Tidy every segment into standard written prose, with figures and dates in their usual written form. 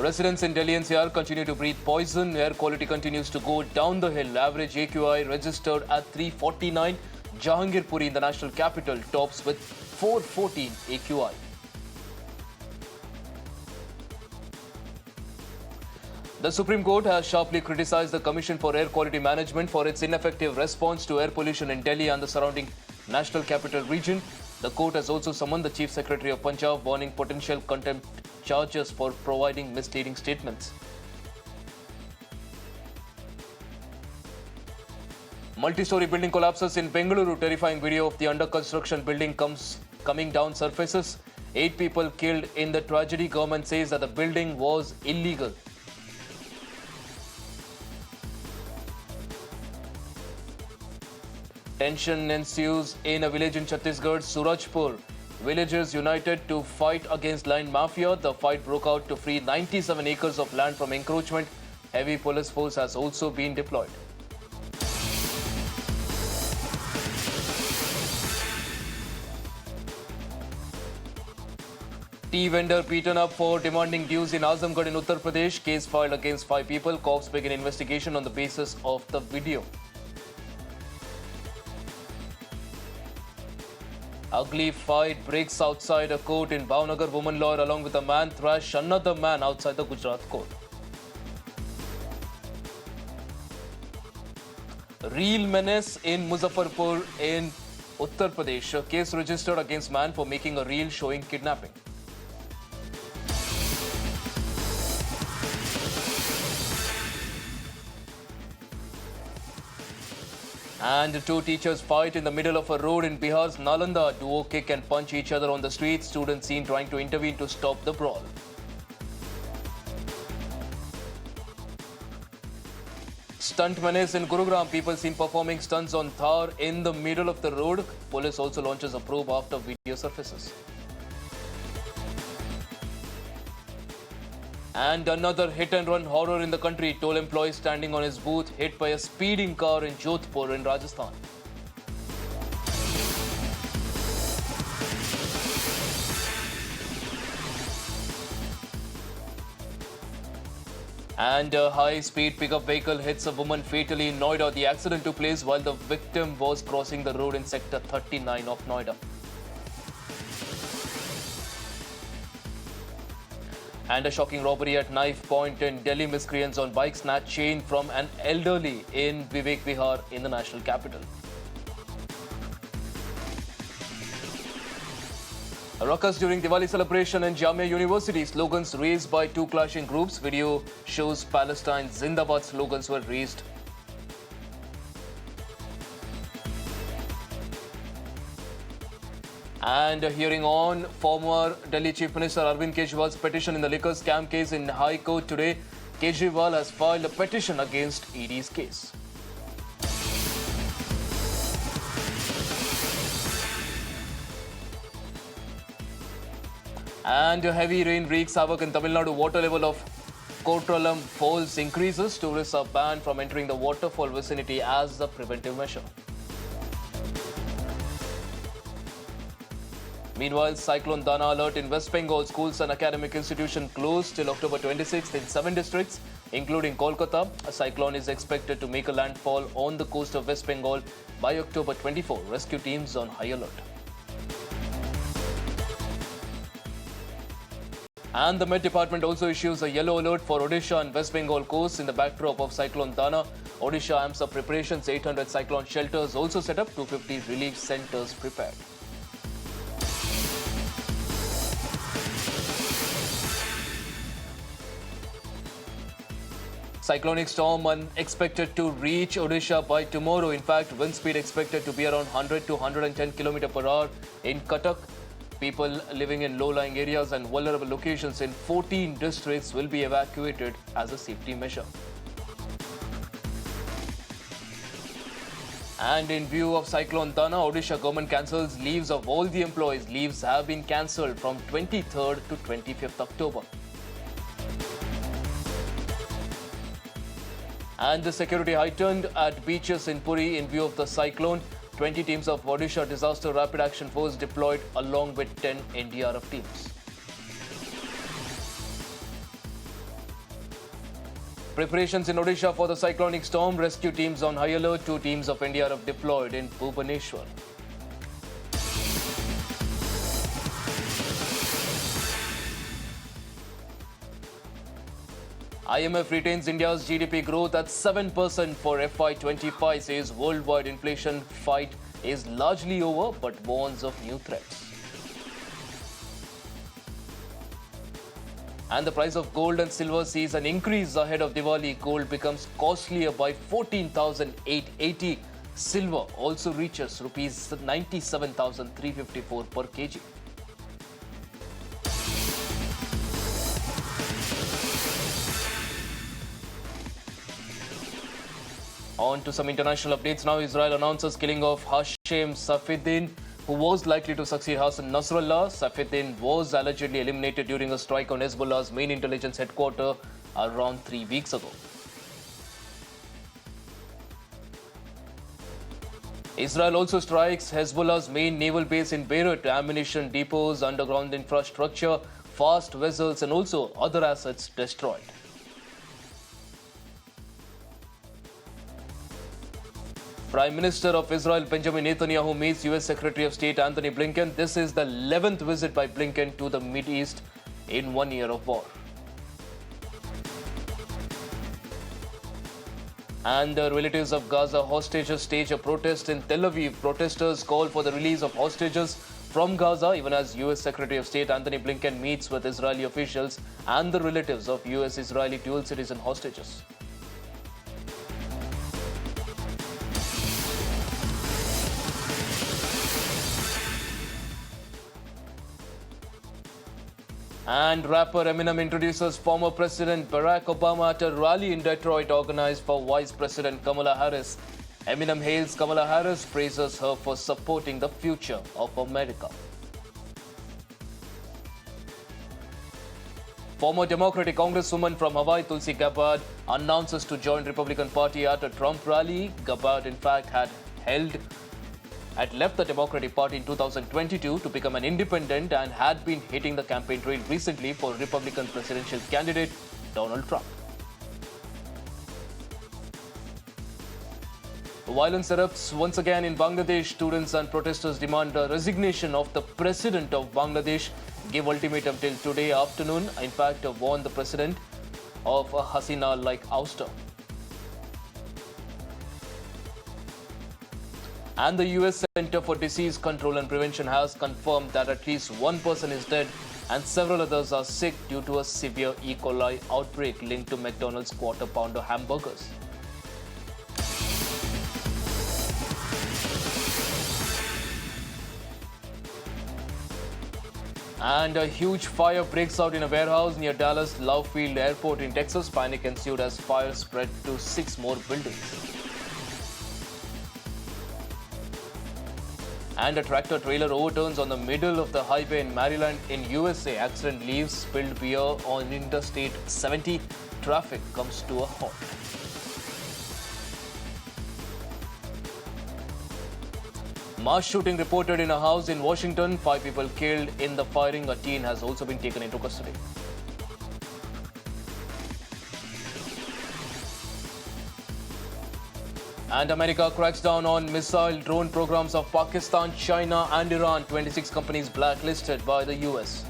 Residents in Delhi NCR continue to breathe poison. Air quality continues to go down the hill. Average AQI registered at 349. Jahangirpuri in the national capital tops with 414 AQI. The Supreme Court has sharply criticized the Commission for Air Quality Management for its ineffective response to air pollution in Delhi and the surrounding national capital region. The court has also summoned the Chief Secretary of Punjab, warning potential contempt charges for providing misleading statements. Multi-story building collapses in Bengaluru. Terrifying video of the under-construction building coming down surfaces. 8 people killed in the tragedy. Government says that the building was illegal. Tension ensues in a village in Chhattisgarh, Surajpur. Villagers united to fight against land mafia. The fight broke out to free 97 acres of land from encroachment. Heavy police force has also been deployed. Tea vendor beaten up for demanding dues in Azamgarh in Uttar Pradesh. Case filed against 5 people. Cops begin investigation on the basis of the video. Ugly fight breaks outside a court in Bhavnagar. Woman lawyer along with a man thrash another man outside the Gujarat court. Real menace in Muzaffarpur in Uttar Pradesh. A case registered against man for making a reel showing kidnapping. And 2 teachers fight in the middle of a road in Bihar's Nalanda. Duo kick and punch each other on the street. Students seen trying to intervene to stop the brawl. Stunt menace in Gurugram. People seen performing stunts on Thar in the middle of the road. Police also launches a probe after video surfaces. And another hit-and-run horror in the country. Toll employee standing on his booth hit by a speeding car in Jodhpur in Rajasthan. And a high-speed pickup vehicle hits a woman fatally in Noida. The accident took place while the victim was crossing the road in Sector 39 of Noida. And a shocking robbery at knife point in Delhi. Miscreants on bike snatch chain from an elderly in Vivek Vihar in the national capital. A ruckus during Diwali celebration in Jamia University. Slogans raised by 2 clashing groups. Video shows Palestine Zindabad slogans were raised. And a hearing on former Delhi Chief Minister Arvind Kejriwal's petition in the liquor scam case in High Court today. Kejriwal has filed a petition against ED's case. And a heavy rain wreaks havoc in Tamil Nadu. Water level of Kotralam Falls increases. Tourists are banned from entering the waterfall vicinity as a preventive measure. Meanwhile, Cyclone Dana alert in West Bengal. Schools and academic institutions closed till October 26th in 7 districts, including Kolkata. A cyclone is expected to make a landfall on the coast of West Bengal by October 24. Rescue teams on high alert. And the Met Department also issues a yellow alert for Odisha and West Bengal coast in the backdrop of Cyclone Dana. Odisha amps up preparations. 800 cyclone shelters also set up. 250 relief centers prepared. Cyclonic storm expected to reach Odisha by tomorrow. In fact, wind speed expected to be around 100 to 110 km per hour in Cuttack. People living in low-lying areas and vulnerable locations in 14 districts will be evacuated as a safety measure. And in view of Cyclone Dana, Odisha government cancels leaves of all the employees. Leaves have been cancelled from 23rd to 25th October. And the security heightened at beaches in Puri in view of the cyclone. 20 teams of Odisha Disaster Rapid Action Force deployed along with 10 NDRF teams. Preparations in Odisha for the cyclonic storm. Rescue teams on high alert. 2 teams of NDRF deployed in Bhubaneswar. IMF retains India's GDP growth at 7% for FY25, says worldwide inflation fight is largely over, but warns of new threats. And the price of gold and silver sees an increase ahead of Diwali. Gold becomes costlier by 14,880. Silver also reaches rupees 97,354 per kg. On to some international updates now. Israel announces killing of Hashem Safieddin, who was likely to succeed Hassan Nasrallah. Safieddin was allegedly eliminated during a strike on Hezbollah's main intelligence headquarters around 3 weeks ago. Israel also strikes Hezbollah's main naval base in Beirut, ammunition depots, underground infrastructure, fast vessels and also other assets destroyed. Prime Minister of Israel Benjamin Netanyahu meets US Secretary of State Antony Blinken. This is the 11th visit by Blinken to the Middle East in 1 year of war. And the relatives of Gaza hostages stage a protest in Tel Aviv. Protesters call for the release of hostages from Gaza, even as US Secretary of State Antony Blinken meets with Israeli officials and the relatives of US-Israeli dual citizen hostages. And rapper Eminem introduces former President Barack Obama at a rally in Detroit organized for Vice President Kamala Harris. Eminem hails Kamala Harris, praises her for supporting the future of America. Former Democratic Congresswoman from Hawaii, Tulsi Gabbard, announces to join Republican Party at a Trump rally. Gabbard, in fact, had left the Democratic Party in 2022 to become an independent and had been hitting the campaign trail recently for Republican presidential candidate Donald Trump. Violence erupts once again in Bangladesh. Students and protesters demand the resignation of the president of Bangladesh, give ultimatum till today afternoon. In fact, warned the president of a Hasina-like ouster. And the US Center for Disease Control and Prevention has confirmed that at least 1 person is dead and several others are sick due to a severe E. coli outbreak linked to McDonald's Quarter Pounder hamburgers. And a huge fire breaks out in a warehouse near Dallas Love Field Airport in Texas. Panic ensued as fire spread to 6 more buildings. And a tractor-trailer overturns on the middle of the highway in Maryland in USA. Accident leaves spilled beer on Interstate 70. Traffic comes to a halt. Mass shooting reported in a house in Washington. 5 people killed in the firing. A teen has also been taken into custody. And America cracks down on missile drone programs of Pakistan, China and Iran. 26 companies blacklisted by the US.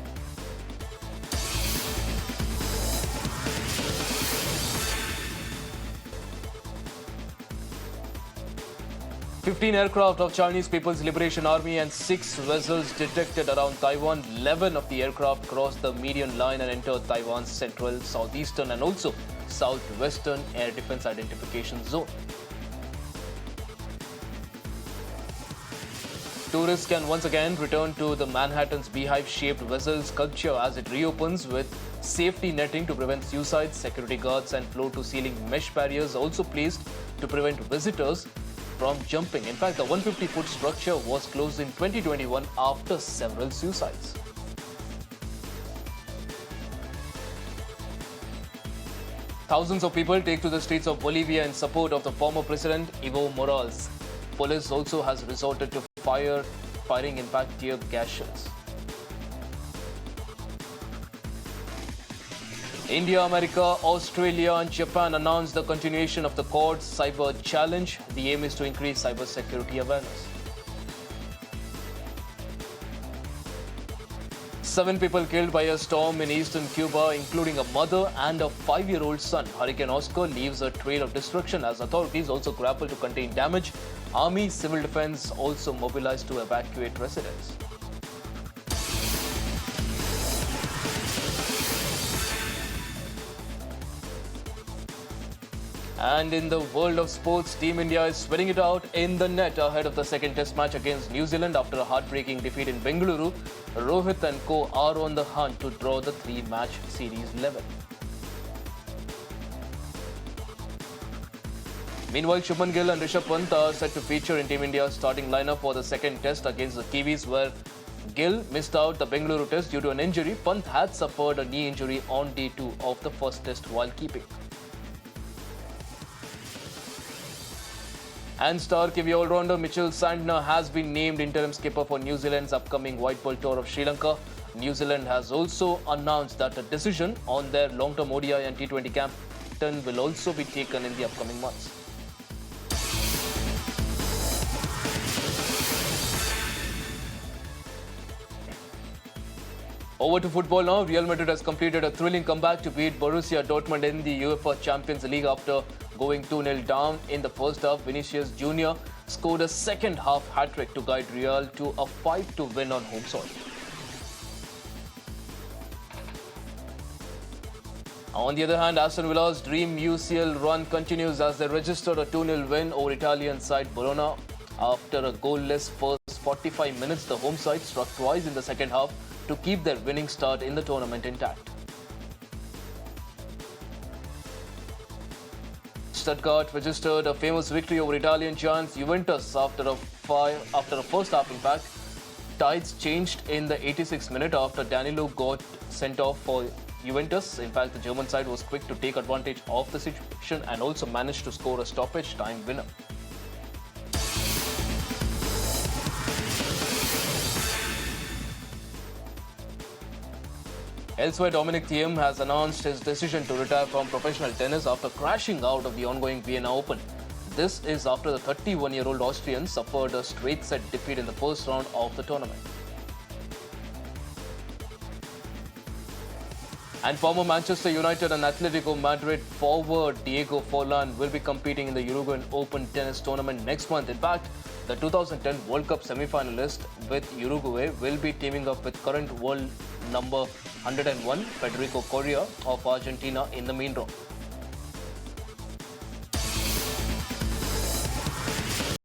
"15 aircraft of Chinese People's Liberation Army and 6 vessels detected around Taiwan. 11 of the aircraft crossed the median line and entered Taiwan's central, southeastern and also southwestern air defense identification zone. Tourists can once again return to the Manhattan's beehive-shaped vessel sculpture as it reopens with safety netting to prevent suicides. Security guards and floor-to-ceiling mesh barriers also placed to prevent visitors from jumping. In fact, the 150-foot structure was closed in 2021 after several suicides. Thousands of people take to the streets of Bolivia in support of the former president Evo Morales. Police also has resorted to firing in fact tear gas shells. India, America, Australia and Japan announced the continuation of the Quad Cyber Challenge. The aim is to increase cyber security awareness. 7 people killed by a storm in eastern Cuba, including a mother and a 5-year-old son. Hurricane Oscar leaves a trail of destruction as authorities also grapple to contain damage. Army, civil defense also mobilized to evacuate residents. And in the world of sports, Team India is sweating it out in the net ahead of the second test match against New Zealand after a heartbreaking defeat in Bengaluru. Rohit and co are on the hunt to draw the 3-match series level. Meanwhile, Shubman Gill and Rishabh Pant are set to feature in Team India's starting lineup for the second test against the Kiwis, where Gill missed out the Bengaluru test due to an injury. Pant had suffered a knee injury on day 2 of the first test while keeping. And star Kiwi all-rounder Mitchell Santner has been named interim skipper for New Zealand's upcoming White Pearl Tour of Sri Lanka. New Zealand has also announced that a decision on their long-term ODI and T20 captain will also be taken in the upcoming months. Over to football now. Real Madrid has completed a thrilling comeback to beat Borussia Dortmund in the UEFA Champions League after going 2-0 down in the first half. Vinicius Jr. scored a second-half hat-trick to guide Real to a 5-2 win on home soil. On the other hand, Aston Villa's dream UCL run continues as they registered a 2-0 win over Italian side Bologna. After a goalless first 45 minutes, the home side struck twice in the second half to keep their winning start in the tournament intact. Stuttgart registered a famous victory over Italian giants Juventus after a first half impact. Tides changed in the 86th minute after Danilo got sent off for Juventus. In fact, the German side was quick to take advantage of the situation and also managed to score a stoppage time winner. Elsewhere, Dominic Thiem has announced his decision to retire from professional tennis after crashing out of the ongoing Vienna Open. This is after the 31-year-old Austrian suffered a straight-set defeat in the first round of the tournament. And former Manchester United and Atletico Madrid forward Diego Forlan will be competing in the Uruguayan Open tennis tournament next month. In fact, the 2010 World Cup semi-finalist with Uruguay will be teaming up with current world number 101 Federico Correa of Argentina in the main draw.